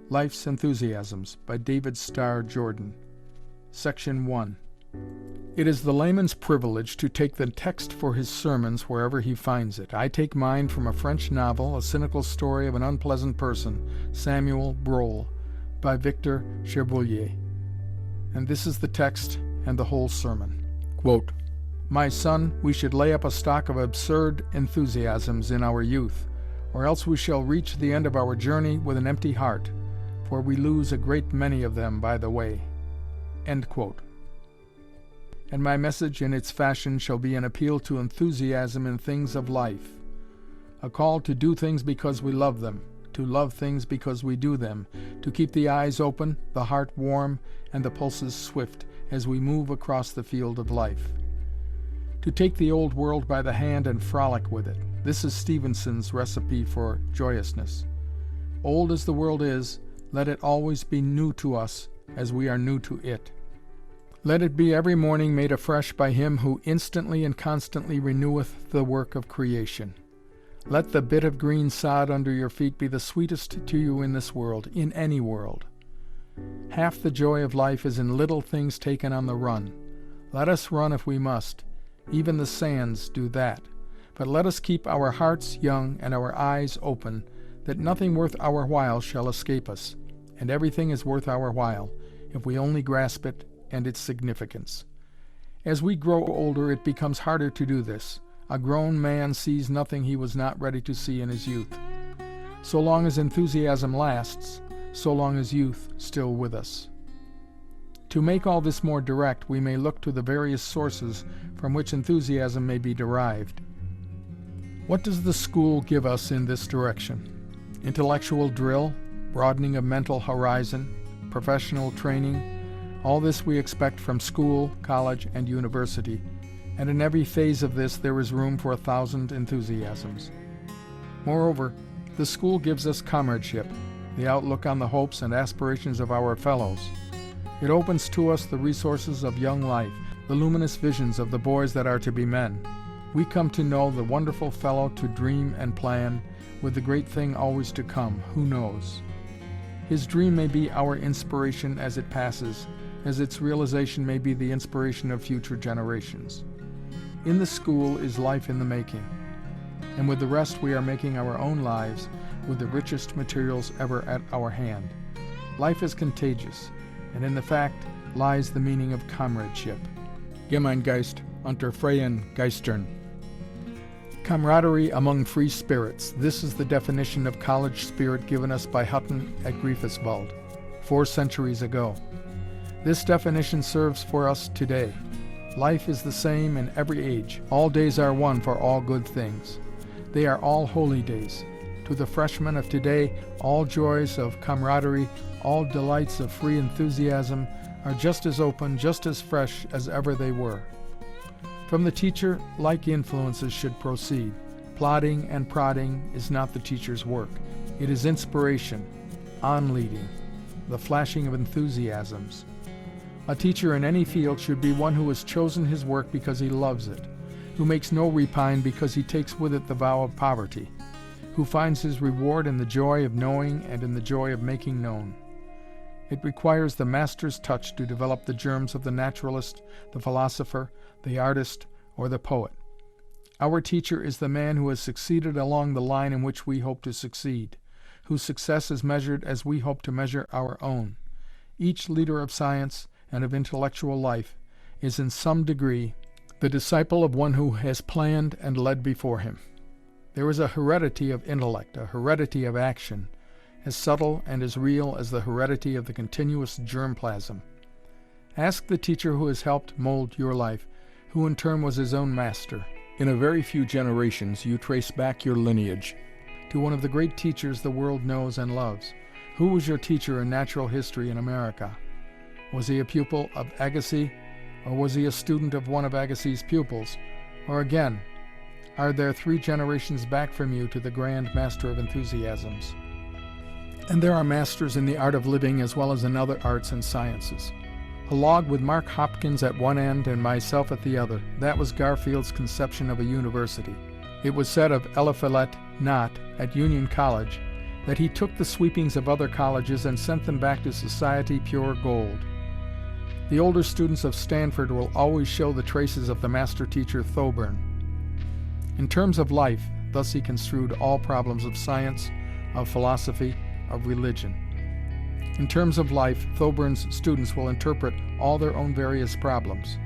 Life's Enthusiasms by David Starr Jordan. Section 1. It is the layman's privilege to take the text for his sermons wherever he finds it. I take mine from a French novel, a cynical story of an unpleasant person, Samuel Brohl, by Victor Cherbuliez. And this is the text and the whole sermon. Quote, "My son, we should lay up a stock of absurd enthusiasms in our youth, or else we shall reach the end of our journey with an empty heart, for we lose a great many of them by the way." End quote. And my message in its fashion shall be an appeal to enthusiasm in things of life, a call to do things because we love them, to love things because we do them, to keep the eyes open, the heart warm, and the pulses swift as we move across the field of life. To take the old world by the hand and frolic with it. This is Stevenson's recipe for joyousness. Old as the world is, let it always be new to us as we are new to it. Let it be every morning made afresh by him who instantly and constantly reneweth the work of creation. Let the bit of green sod under your feet be the sweetest to you in this world, in any world. Half the joy of life is in little things taken on the run. Let us run if we must. Even the sands do that. But let us keep our hearts young and our eyes open, that nothing worth our while shall escape us. And everything is worth our while, if we only grasp it and its significance. As we grow older, it becomes harder to do this. A grown man sees nothing he was not ready to see in his youth. So long as enthusiasm lasts, so long is youth still with us. To make all this more direct, we may look to the various sources from which enthusiasm may be derived. What does the school give us in this direction? Intellectual drill, broadening of mental horizon, professional training, all this we expect from school, college, and university, and in every phase of this there is room for 1,000 enthusiasms. Moreover, the school gives us comradeship, the outlook on the hopes and aspirations of our fellows. It opens to us the resources of young life, the luminous visions of the boys that are to be men. We come to know the wonderful fellow to dream and plan, with the great thing always to come, who knows? His dream may be our inspiration as it passes, as its realization may be the inspiration of future generations. In the school is life in the making, and with the rest we are making our own lives with the richest materials ever at our hand. Life is contagious, and in the fact lies the meaning of comradeship. Gemeingeist unter freien Geistern. Camaraderie among free spirits. This is the definition of college spirit given us by Hutton at Greifswald 4 centuries ago. This definition serves for us today. Life is the same in every age. All days are one for all good things. They are all holy days. To the freshmen of today, all joys of camaraderie, all delights of free enthusiasm are just as open, just as fresh as ever they were. From the teacher, like influences should proceed. Plodding and prodding is not the teacher's work. It is inspiration, on-leading, the flashing of enthusiasms. A teacher in any field should be one who has chosen his work because he loves it, who makes no repine because he takes with it the vow of poverty, who finds his reward in the joy of knowing and in the joy of making known. It requires the master's touch to develop the germs of the naturalist, the philosopher, the artist, or the poet. Our teacher is the man who has succeeded along the line in which we hope to succeed, whose success is measured as we hope to measure our own. Each leader of science and of intellectual life is in some degree the disciple of one who has planned and led before him. There is a heredity of intellect, a heredity of action, as subtle and as real as the heredity of the continuous germplasm. Ask the teacher who has helped mold your life, who in turn was his own master. In a very few generations you trace back your lineage to one of the great teachers the world knows and loves. Who was your teacher in natural history in America? Was he a pupil of Agassiz, or was he a student of one of Agassiz's pupils? Or again, are there 3 generations back from you to the grand master of enthusiasms? And there are masters in the art of living as well as in other arts and sciences. A log with Mark Hopkins at one end and myself at the other, that was Garfield's conception of a university. It was said of Eliphalet Nott at Union College that he took the sweepings of other colleges and sent them back to society pure gold. The older students of Stanford will always show the traces of the master teacher Thoburn. In terms of life, thus he construed all problems of science, of philosophy, of religion. In terms of life, Thoburn's students will interpret all their own various problems.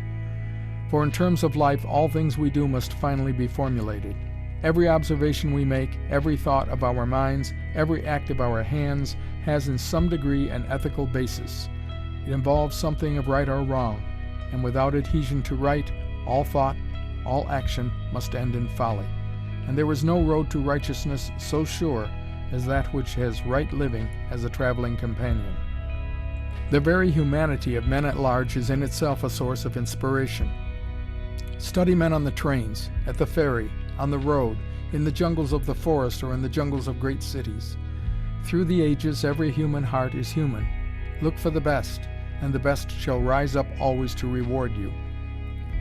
For in terms of life, all things we do must finally be formulated. Every observation we make, every thought of our minds, every act of our hands has in some degree an ethical basis. It involves something of right or wrong, and without adhesion to right, all thought, all action must end in folly. And there is no road to righteousness so sure as that which has right living as a traveling companion. The very humanity of men at large is in itself a source of inspiration. Study men on the trains, at the ferry, on the road, in the jungles of the forest or in the jungles of great cities. Through the ages, every human heart is human. Look for the best, and the best shall rise up always to reward you.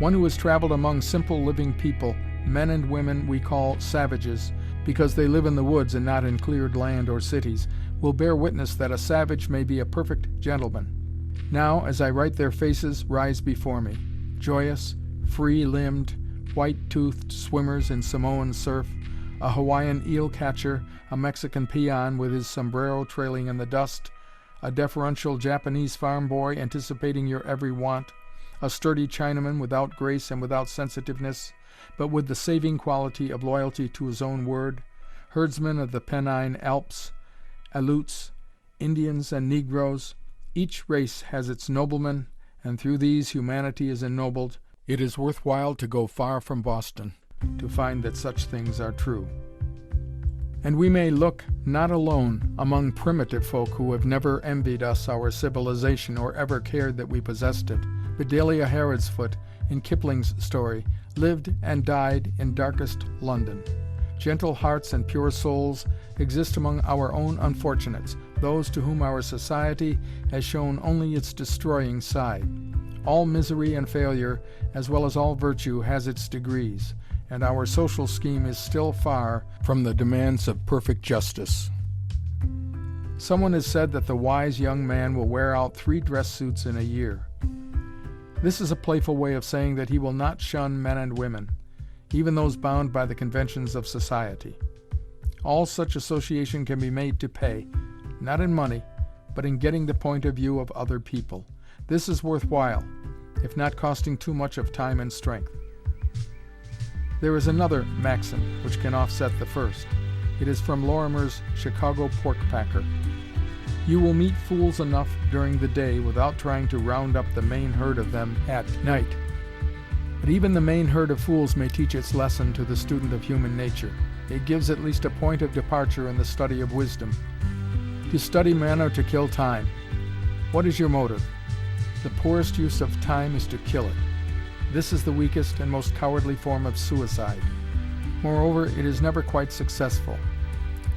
One who has traveled among simple living people, men and women we call savages, because they live in the woods and not in cleared land or cities, will bear witness that a savage may be a perfect gentleman. Now, as I write, their faces rise before me, joyous, free-limbed, white-toothed swimmers in Samoan surf, a Hawaiian eel-catcher, a Mexican peon with his sombrero trailing in the dust, a deferential Japanese farm boy anticipating your every want, a sturdy Chinaman without grace and without sensitiveness, but with the saving quality of loyalty to his own word, herdsmen of the Pennine Alps, Aleuts, Indians and Negroes. Each race has its noblemen, and through these humanity is ennobled. It is worthwhile to go far from Boston to find that such things are true. And we may look not alone among primitive folk who have never envied us our civilization or ever cared that we possessed it, but Delia Harrodsfoot, in Kipling's story, lived and died in darkest London. Gentle hearts and pure souls exist among our own unfortunates, those to whom our society has shown only its destroying side. All misery and failure, as well as all virtue, has its degrees, and our social scheme is still far from the demands of perfect justice. Someone has said that the wise young man will wear out 3 dress suits in a year. This is a playful way of saying that he will not shun men and women, even those bound by the conventions of society. All such association can be made to pay, not in money, but in getting the point of view of other people. This is worthwhile, if not costing too much of time and strength. There is another maxim which can offset the first. It is from Lorimer's Chicago Pork Packer. You will meet fools enough during the day without trying to round up the main herd of them at night. But even the main herd of fools may teach its lesson to the student of human nature. It gives at least a point of departure in the study of wisdom. To study men or to kill time. What is your motive? The poorest use of time is to kill it. This is the weakest and most cowardly form of suicide. Moreover, it is never quite successful.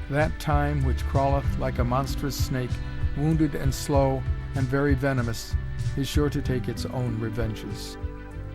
That time which crawleth like a monstrous snake, wounded and slow and very venomous, is sure to take its own revenges.